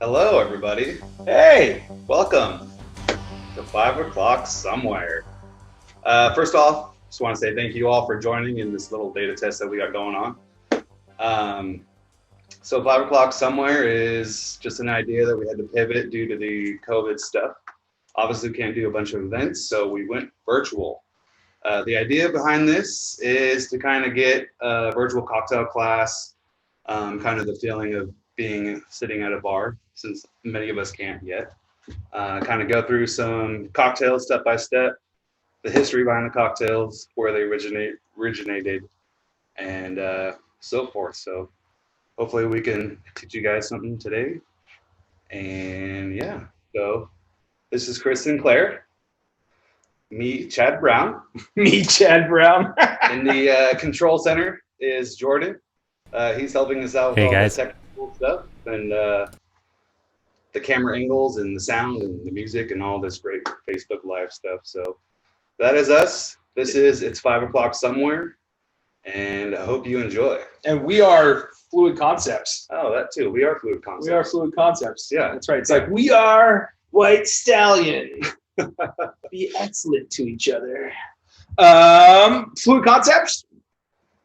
Hello, everybody. Hey, Welcome to 5 o'clock somewhere. First off, just want to say thank you all for joining in this little beta test that we got going on. So 5 o'clock somewhere is just an idea that we had to pivot due to the COVID stuff. Obviously, we can't do a bunch of events, so we went virtual. The idea behind this is to kind of get a virtual cocktail class, kind of the feeling of being sitting at a bar, since many of us can't yet. Kind of go through some cocktails step by step, the history behind the cocktails, where they originated, and so forth. So hopefully we can teach you guys something today. And yeah, so this is Chris Sinclair, me, Chad Brown. me, Chad Brown. In the control center is Jordan. He's helping us out with Hey all guys. the technical stuff and the camera angles and the sound and the music and all this great Facebook Live stuff. So that is us. This is It's 5 o'clock somewhere, and I hope you enjoy. And we are Fluid Concepts. Oh, that too. We are Fluid Concepts. We are Fluid Concepts. Yeah. That's right. It's like we are White Stallion. Be excellent to each other. Fluid Concepts.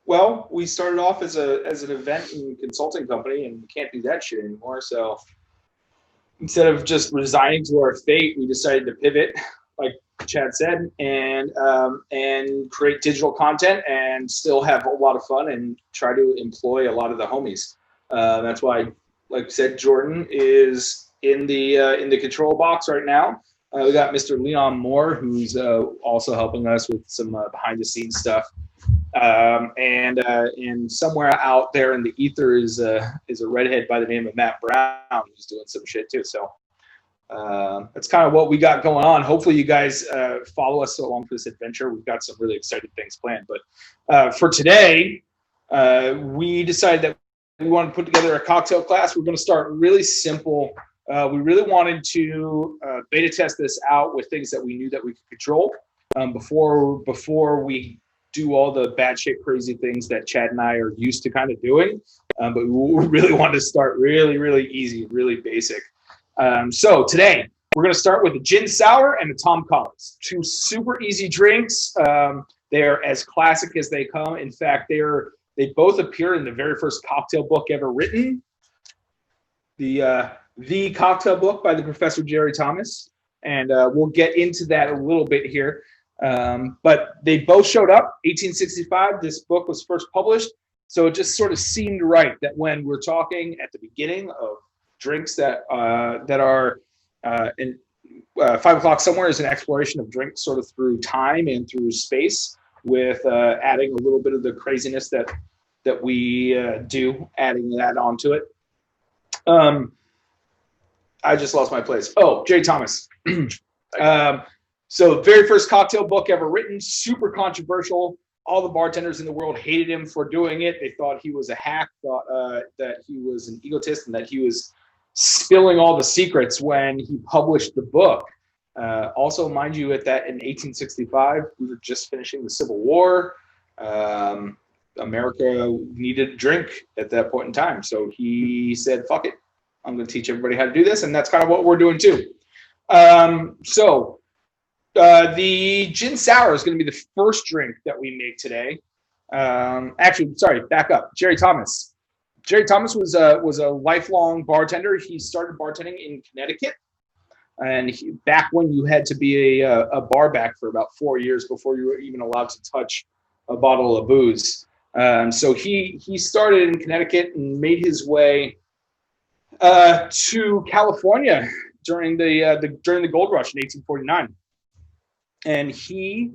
Well, we started off as an event and consulting company, and we can't do that shit anymore. So instead of just resigning to our fate, we decided to pivot, like Chad said, and create digital content and still have a lot of fun and try to employ a lot of the homies. That's why, like I said, Jordan is in the control box right now. We got Mr. Leon Moore, who's also helping us with some behind the scenes stuff. And somewhere out there in the ether is a redhead by the name of Matt Brown, who's doing some shit too. So that's kind of what we got going on. Hopefully you guys follow us along for this adventure. We've got some really exciting things planned. But for today, we decided that we wanted to put together a cocktail class. We're going to start really simple. We really wanted to beta test this out with things that we knew that we could control before we do all the batshit crazy things that Chad and I are used to kind of doing. But we really wanted to start really, really easy, really basic. So today we're going to start with a gin sour and a Tom Collins, two super easy drinks. They're as classic as they come. In fact, they both appear in the very first cocktail book ever written, the cocktail book by the Professor Jerry Thomas. And we'll get into that a little bit here. But they both showed up 1865. This book was first published. So it just sort of seemed right that when we're talking at the beginning of drinks that are in 5 o'clock somewhere is an exploration of drinks sort of through time and through space, with adding a little bit of the craziness that we do, adding that onto it. I just lost my place. Oh, Jerry Thomas. So very first cocktail book ever written, super controversial. All the bartenders in the world hated him for doing it. They thought he was a hack, thought that he was an egotist, and that he was spilling all the secrets when he published the book. Also, mind you, in 1865, we were just finishing the Civil War. America needed a drink at that point in time. So he said, fuck it, I'm going to teach everybody how to do this. And that's kind of what we're doing too. The gin sour is going to be the first drink that we make today. Actually, sorry, back up. Jerry Thomas. Jerry Thomas was a lifelong bartender. He started bartending in Connecticut, and back when you had to be a bar back for about 4 years before you were even allowed to touch a bottle of booze. So he started in Connecticut and made his way to California during the gold rush in 1849. And he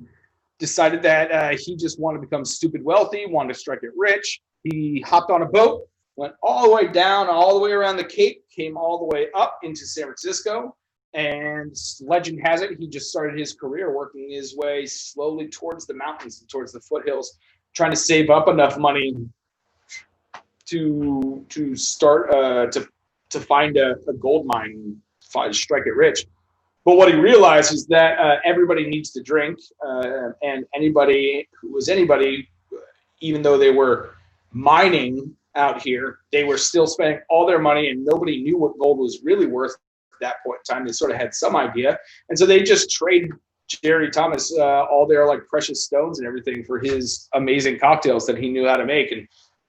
decided that he just wanted to become stupid wealthy, wanted to strike it rich. He hopped on a boat, went all the way down, all the way around the Cape, came all the way up into San Francisco. And legend has it, he just started his career working his way slowly towards the mountains and towards the foothills, trying to save up enough money to start to find a gold mine, strike it rich. But what he realized is that everybody needs to drink, and anybody who was anybody, even though they were mining out here. They were still spending all their money, and nobody knew what gold was really worth at that point in time. They sort of had some idea, and so they just traded Jerry Thomas all their like precious stones and everything for his amazing cocktails that he knew how to make,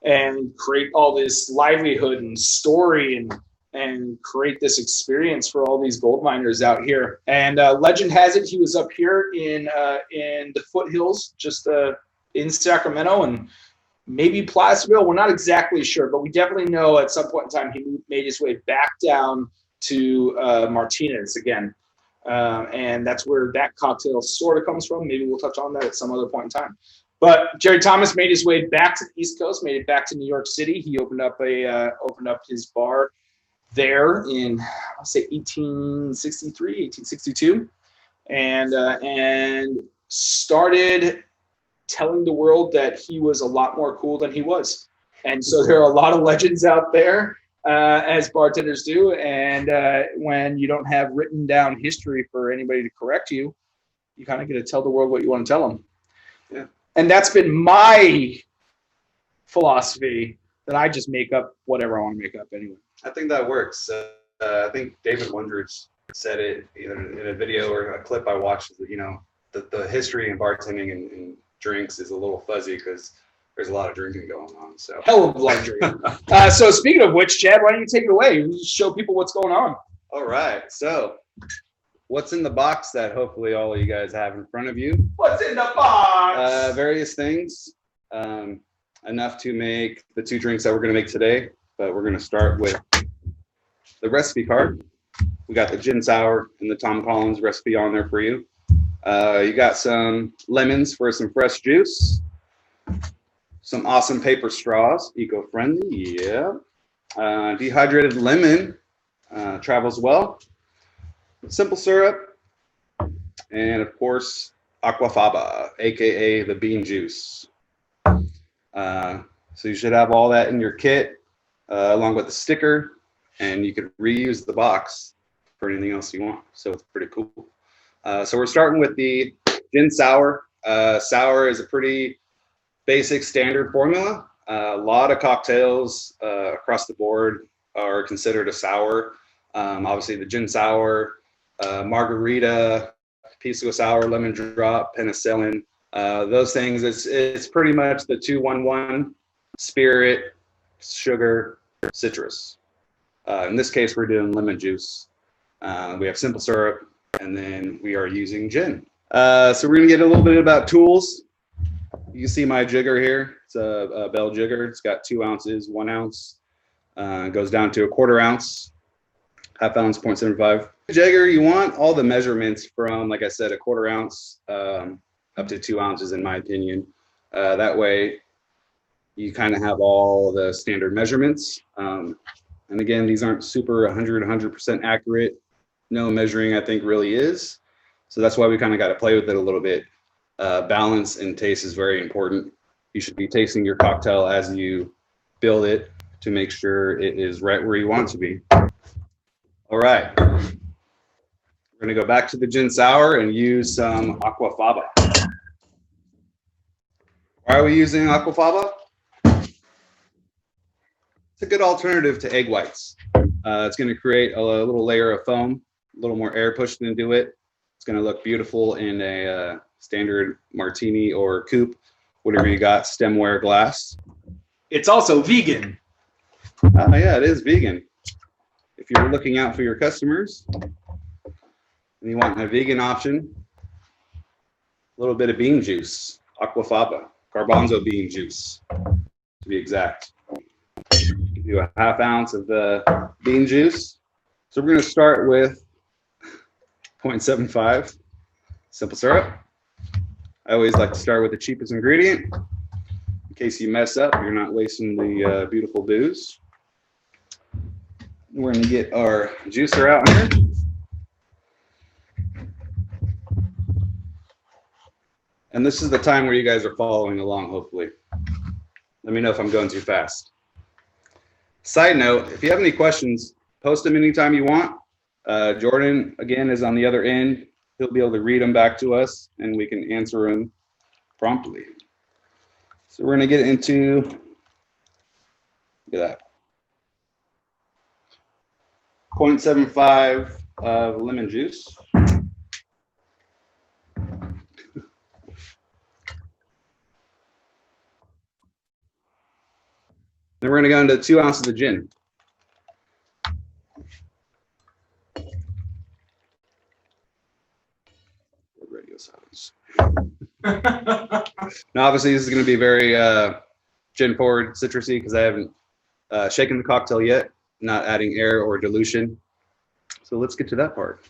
and create all this livelihood and story and create this experience for all these gold miners out here. And legend has it he was up here in the foothills, just in Sacramento and maybe Placerville. We're not exactly sure, but we definitely know at some point in time he made his way back down to Martinez again. And that's where that cocktail sort of comes from. Maybe we'll touch on that at some other point in time. But Jerry Thomas made his way back to the East Coast, made it back to New York City. He opened up his bar there in, I'll say 1863, 1862, and started telling the world that he was a lot more cool than he was. And so there are a lot of legends out there, as bartenders do. And when you don't have written down history for anybody to correct you, you kind of get to tell the world what you want to tell them. Yeah. And that's been my philosophy, that I just make up whatever I want to make up anyway. I think that works. I think David Wondrich said it either in a video or a clip I watched. You know, the history in bartending and drinks is a little fuzzy because there's a lot of drinking going on. So hell of a lot of drinking. So speaking of which, Chad, why don't you take it away? Show people what's going on. All right. So what's in the box that hopefully all of you guys have in front of you? What's in the box? Various things. Enough to make the two drinks that we're going to make today. But we're going to start with the recipe card. We got the gin sour and the Tom Collins recipe on there for you. You got some lemons for some fresh juice. Some awesome paper straws, eco-friendly, yeah. Dehydrated lemon travels well. Simple syrup. And of course, aquafaba, AKA the bean juice. So you should have all that in your kit. Along with the sticker, and you could reuse the box for anything else you want. So it's pretty cool. So we're starting with the gin sour. Sour is a pretty basic standard formula. A lot of cocktails across the board are considered a sour. Obviously the gin sour, margarita, pisco sour, lemon drop, penicillin, those things. It's pretty much the 2-1-1 spirit, sugar, citrus. In this case, we're doing lemon juice. We have simple syrup, and then we are using gin. So we're gonna get a little bit about tools. You can see my jigger here. It's a Bell jigger. It's got 2 ounces, 1 ounce. It goes down to a 1/4 ounce, half ounce, 0.75. Jigger, you want all the measurements from, like I said, a 1/4 ounce up to 2 ounces, in my opinion. That way, you kind of have all the standard measurements. And again, these aren't super 100% accurate. No measuring, I think, really is. So that's why we kind of got to play with it a little bit. Balance and taste is very important. You should be tasting your cocktail as you build it to make sure it is right where you want it to be. All right. We're going to go back to the gin sour and use some aquafaba. Why are we using aquafaba? It's a good alternative to egg whites. It's going to create a little layer of foam, a little more air pushed into it. It's going to look beautiful in a standard martini or coupe, whatever you got, stemware glass. It's also vegan. Yeah, it is vegan. If you're looking out for your customers and you want a vegan option, a little bit of bean juice, aquafaba, garbanzo bean juice, to be exact. Do a half ounce of the bean juice. So we're going to start with 0.75 simple syrup. I always like to start with the cheapest ingredient. In case you mess up, you're not wasting the beautiful booze. We're going to get our juicer out here. And this is the time where you guys are following along, hopefully. Let me know if I'm going too fast. Side note, if you have any questions, post them anytime you want. Jordan, again, is on the other end. He'll be able to read them back to us, and we can answer them promptly. So we're going to get into Look at that. 0.75 of lemon juice. Then we're going to go into 2 ounces of gin. Radio silence. Now, obviously, this is going to be very gin forward, citrusy, because I haven't shaken the cocktail yet, not adding air or dilution. So let's get to that part.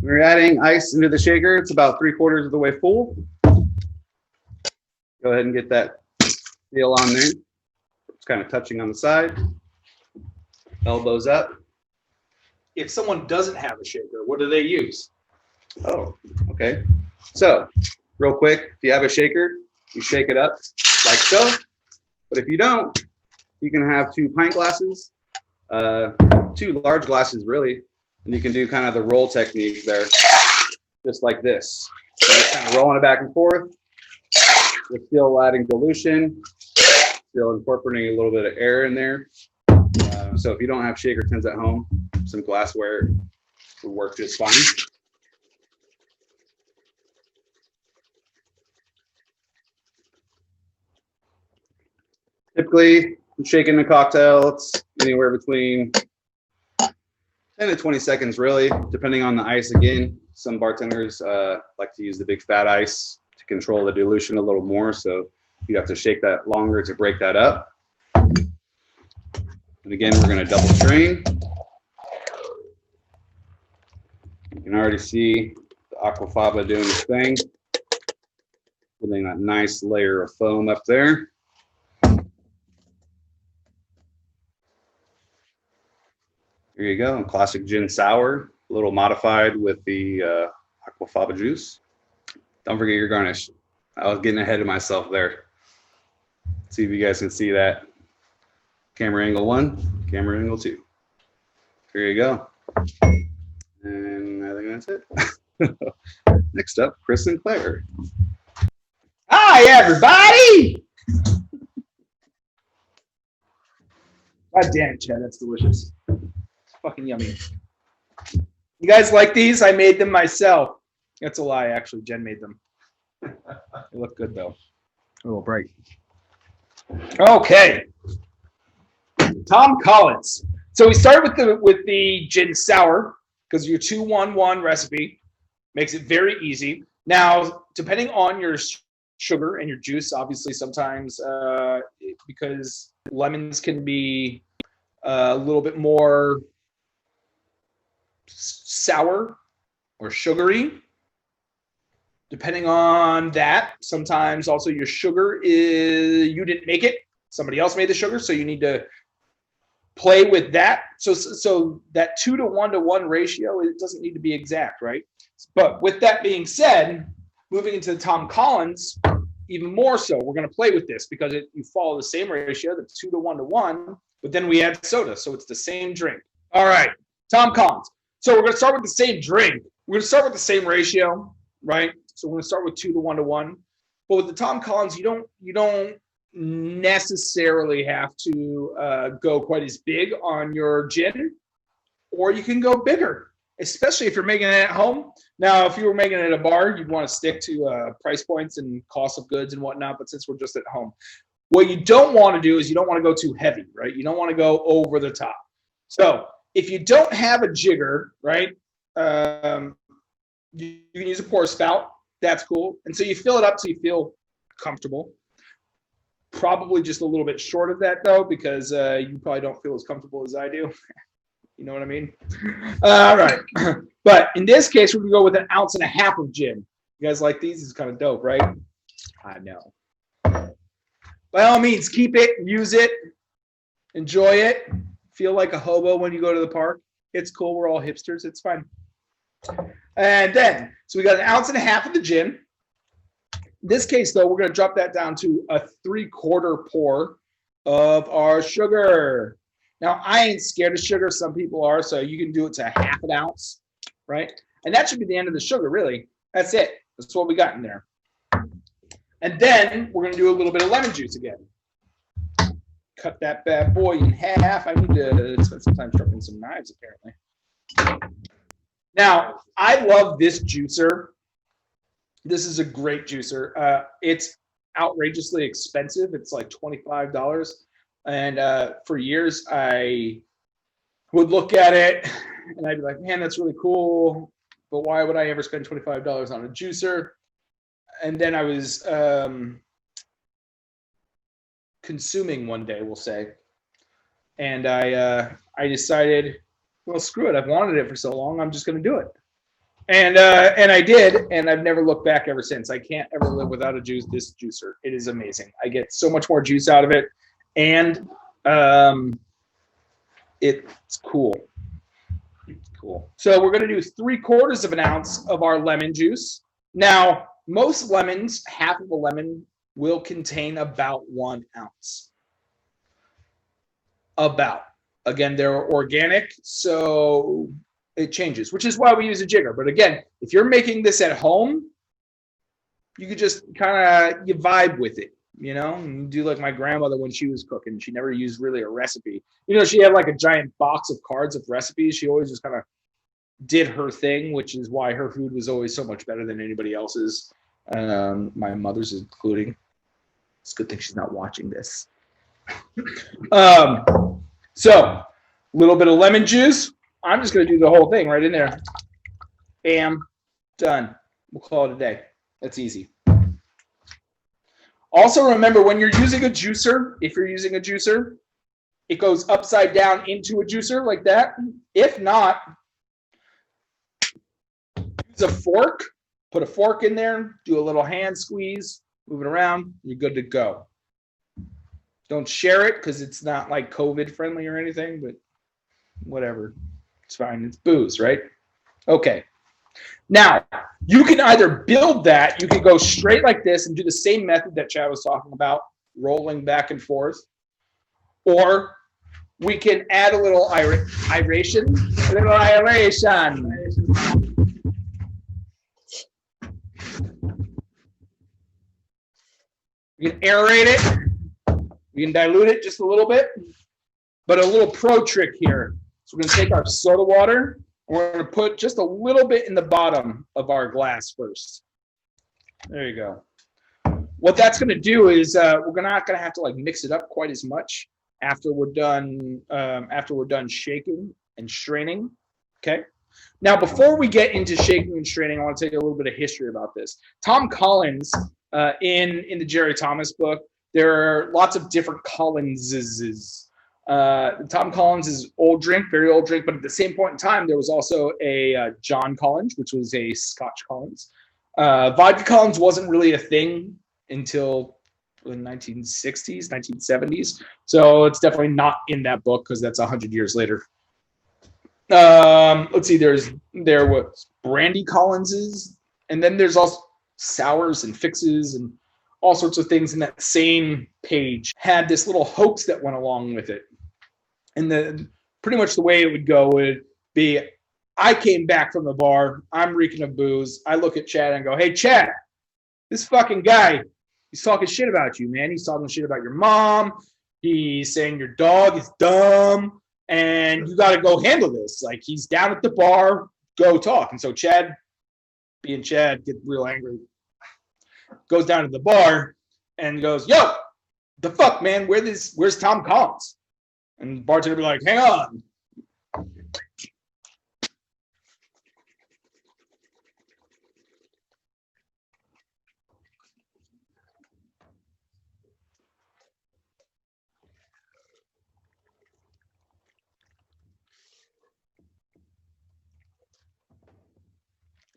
We're adding ice into the shaker. It's about 3/4 of the way full. Go ahead and get that seal on there. It's kind of touching on the side. Elbows up. If someone doesn't have a shaker, what do they use? Oh, okay. So, real quick, if you have a shaker, you shake it up like so. But if you don't, you can have 2 pint glasses, 2 large glasses really, and you can do kind of the roll technique there, just like this. So just kind of rolling it back and forth. We're still adding dilution, still incorporating a little bit of air in there. So if you don't have shaker tins at home, some glassware would work just fine. Typically, shaking the cocktail, it's anywhere between 10 to 20 seconds, really, depending on the ice. Again, some bartenders like to use the big fat ice to control the dilution a little more. So you have to shake that longer to break that up. And again, we're going to double strain. You can already see the aquafaba doing its thing, getting that nice layer of foam up there. Here you go, classic gin sour, a little modified with the aquafaba juice. Don't forget your garnish. I was getting ahead of myself there. See if you guys can see that. Camera angle 1, camera angle 2. Here you go. And I think that's it. Next up, Chris and Claire. Hi, everybody! God damn it, Chad, that's delicious. Fucking yummy. You guys like these? I made them myself. That's a lie, actually. Jen made them. They look good though. A little bright. Okay. Tom Collins. So we started with the gin sour because your 2-1-1 recipe makes it very easy. Now, depending on your sugar and your juice, obviously sometimes because lemons can be a little bit more sour or sugary, depending on that. Sometimes also your sugar is, you didn't make it, somebody else made the sugar, so you need to play with that. So that 2-to-1-to-1 ratio, it doesn't need to be exact, right? But with that being said, moving into the Tom Collins, even more so, we're going to play with this because you follow the same ratio, the 2-to-1-to-1, but then we add soda, so it's the same drink. All right, Tom Collins. So we're going to start with the same drink. We're going to start with the same ratio, right? So we're going to start with 2-to-1-to-1. But with the Tom Collins, you don't necessarily have to go quite as big on your gin, or you can go bigger, especially if you're making it at home. Now, if you were making it at a bar, you'd want to stick to price points and cost of goods and whatnot. But since we're just at home, what you don't want to do is you don't want to go too heavy, right? You don't want to go over the top. So if you don't have a jigger, right, you can use a pour spout. That's cool. And so you fill it up so you feel comfortable. Probably just a little bit short of that, though, because you probably don't feel as comfortable as I do. You know what I mean? All right. But in this case, we're going to go with 1.5 ounces of gin. You guys like these? It's kind of dope, right? I know. By all means, keep it, use it, enjoy it. Feel like a hobo when you go to the park. It's cool. We're all hipsters. It's fine. And then, so we got 1.5 ounces of the gin. In this case, though, we're going to drop that down to a 3/4 pour of our sugar. Now, I ain't scared of sugar. Some people are, so you can do it to 1/2 ounce. right? And that should be the end of the sugar, really. That's it. That's what we got in there. And then we're going to do a little bit of lemon juice again. Cut that bad boy in half. I need to spend some time sharpening some knives, apparently. Now, I love this juicer. This is a great juicer. It's outrageously expensive. It's like $25. And for years, I would look at it and I'd be like, man, that's really cool. But why would I ever spend $25 on a juicer? And then I was consuming one day, we'll say. And I decided, well, screw it. I've wanted it for so long. I'm just going to do it. And I did, and I've never looked back ever since. I can't ever live without this juicer. It is amazing. I get so much more juice out of it, and it's cool. It's cool. So we're going to do 3/4 of an ounce of our lemon juice. Now, most lemons, half of a lemon will contain about 1 ounce. About. Again, they're organic, so it changes, which is why we use a jigger. But again, if you're making this at home, you could just kind of, you vibe with it, you know, and do like my grandmother when she was cooking. She never used really a recipe. You know, she had like a giant box of cards of recipes. She always just kind of did her thing, which is why her food was always so much better than anybody else's. My mother's including. It's a good thing she's not watching this. So a little bit of lemon juice. I'm just going to do the whole thing right in there. Bam. Done. We'll call it a day. That's easy. Also remember, when you're using a juicer, if you're using a juicer, it goes upside down into a juicer like that. If not, use a fork. Put a fork in there. Do a little hand squeeze. Move it around. You're good to go. Don't share it because it's not like COVID friendly or anything, but whatever. It's fine. It's booze, right? Okay. Now, you can either build that, you can go straight like this and do the same method that Chad was talking about, rolling back and forth, or we can add a little aeration. A little aeration. You can aerate it. You can dilute it just a little bit. But a little pro trick here. So we're going to take our soda water, and we're going to put just a little bit in the bottom of our glass first. There you go. What that's going to do is we're not going to have to like mix it up quite as much after we're done shaking and straining. Okay. Now, before we get into shaking and straining, I want to take a little bit of history about this. Tom Collins, in the Jerry Thomas book, there are lots of different Collinses. Tom Collins is old drink, very old drink, but at the same point in time, there was also a John Collins, which was a Scotch Collins. Vodka Collins wasn't really a thing until the 1960s, 1970s. So it's definitely not in that book because that's 100 years later. Let's see, there was Brandy Collinses, and then there's also sours and fixes and all sorts of things in that same page. Had this little hoax that went along with it. And pretty much the way it would go would be, I came back from the bar, I'm reeking of booze, I look at Chad and go, hey Chad, this fucking guy, he's talking shit about you, man. He's talking shit about your mom. He's saying your dog is dumb and you got to go handle this. Like, he's down at the bar, go talk. And so Chad, being Chad, gets real angry, goes down to the bar and goes, yo, the fuck, man, where's Tom Collins? And the bartender be like, hang on.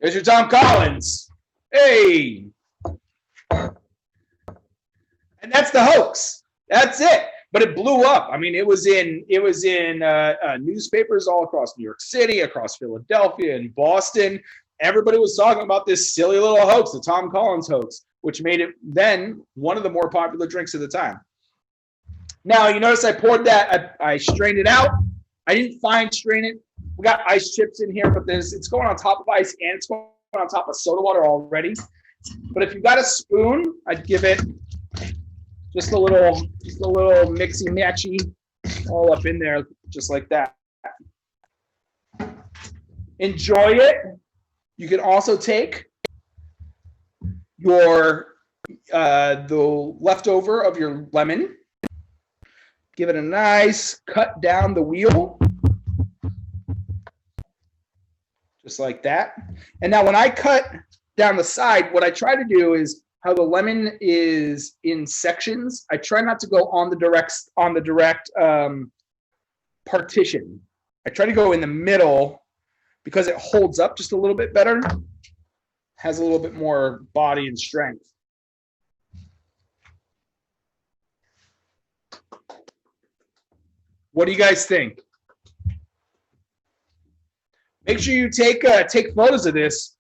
There's your Tom Collins. Hey. And that's the hoax. That's it. But it blew up. I mean, it was in newspapers all across New York City, across Philadelphia, and Boston. Everybody was talking about this silly little hoax, the Tom Collins hoax, which made it then one of the more popular drinks of the time. Now, you notice I poured that, I strained it out. I didn't fine strain it. We got ice chips in here, but it's going on top of ice and it's going on top of soda water already. But if you got a spoon, I'd give it just a little mixy matchy all up in there, just like that. Enjoy it. You can also take your the leftover of your lemon, give it a nice cut down the wheel, just like that. And now when I cut down the side, what I try to do is how the lemon is in sections. I try not to go on the direct partition. I try to go in the middle because it holds up just a little bit better, has a little bit more body and strength. What do you guys think? Make sure you take photos of this.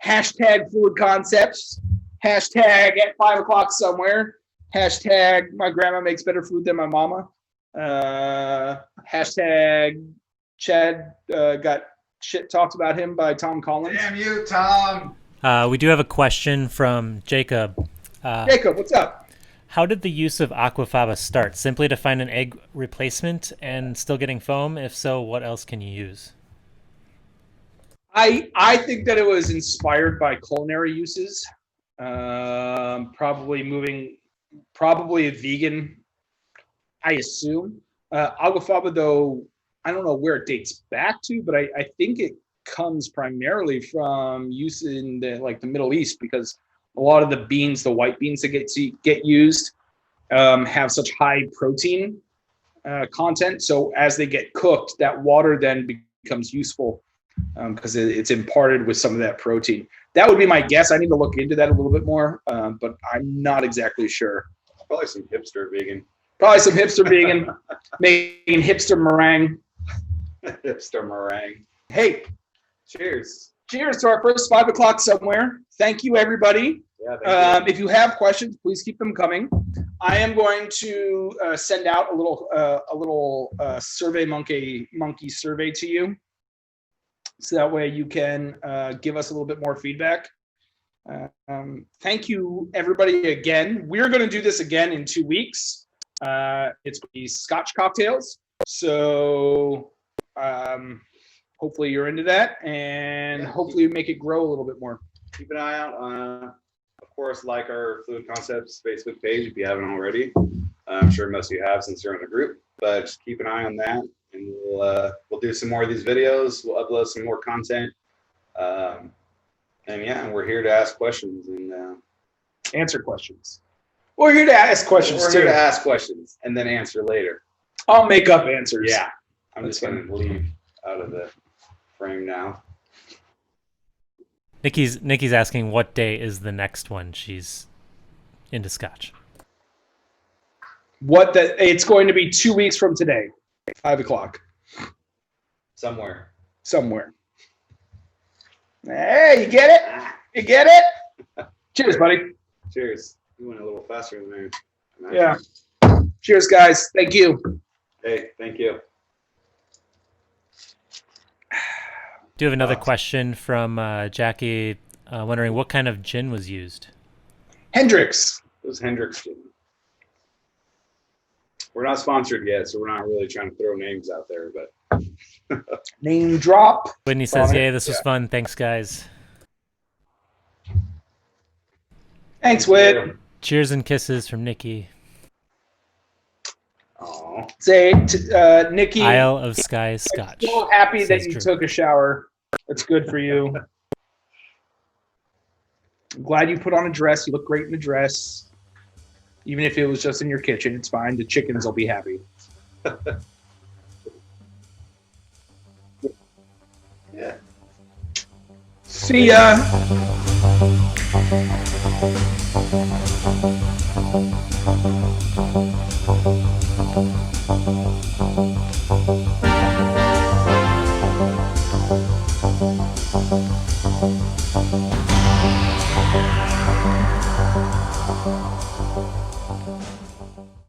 Hashtag Fluid Concepts. Hashtag at 5 o'clock somewhere. Hashtag my grandma makes better food than my mama. Hashtag Chad got shit talked about him by Tom Collins. Damn you, Tom. We do have a question from Jacob. Jacob, what's up? How did the use of aquafaba start? Simply to find an egg replacement and still getting foam? If so, what else can you use? I think that it was inspired by culinary uses. Probably a vegan, I assume. Aquafaba, though, I don't know where it dates back to, but I think it comes primarily from use in the Middle East, because a lot of the beans, the white beans that get used, have such high protein content. So as they get cooked, that water then becomes useful because it's imparted with some of that protein. That would be my guess. I need to look into that a little bit more, but I'm not exactly sure. Probably some hipster vegan. Making hipster meringue. Hipster meringue. Hey, cheers. Cheers to our first 5 o'clock somewhere. Thank you, everybody. Yeah, thank you. If you have questions, please keep them coming. I am going to send out a little survey monkey survey to you, so that way you can give us a little bit more feedback. Thank you, everybody, again. We're going to do this again in 2 weeks. It's the Scotch cocktails, so hopefully you're into that, and hopefully make it grow a little bit more. Keep an eye out on, of course, like our Fluid Concepts Facebook page if you haven't already. I'm sure most of you have since you're in the group, but just keep an eye on that, and we'll do some more of these videos. We'll upload some more content, and yeah, we're here to ask questions and answer questions. We're here to ask questions. We're here to ask questions and then answer later. I'll make up answers. Yeah, I'm just going to leave out of the frame now. Nikki's asking what day is the next one she's into Scotch. It's going to be 2 weeks from today, 5 o'clock. Somewhere. Hey, you get it? You get it? Cheers, buddy. Cheers. You went a little faster than me. Yeah. Cheers, guys. Thank you. Hey, thank you. Do you have another question from Jackie, wondering what kind of gin was used? Hendrick's. It was Hendrick's gin. We're not sponsored yet, so we're not really trying to throw names out there, but name drop. Whitney says, "Yay, this was fun. Thanks, guys." Thanks, Whit. Cheers and kisses from Nikki. Aww. Say, Nikki. Isle of Skye Scotch. I'm so happy that you took a shower. That's good for you. I'm glad you put on a dress. You look great in a dress. Even if it was just in your kitchen, it's fine. The chickens will be happy. Yeah. See ya.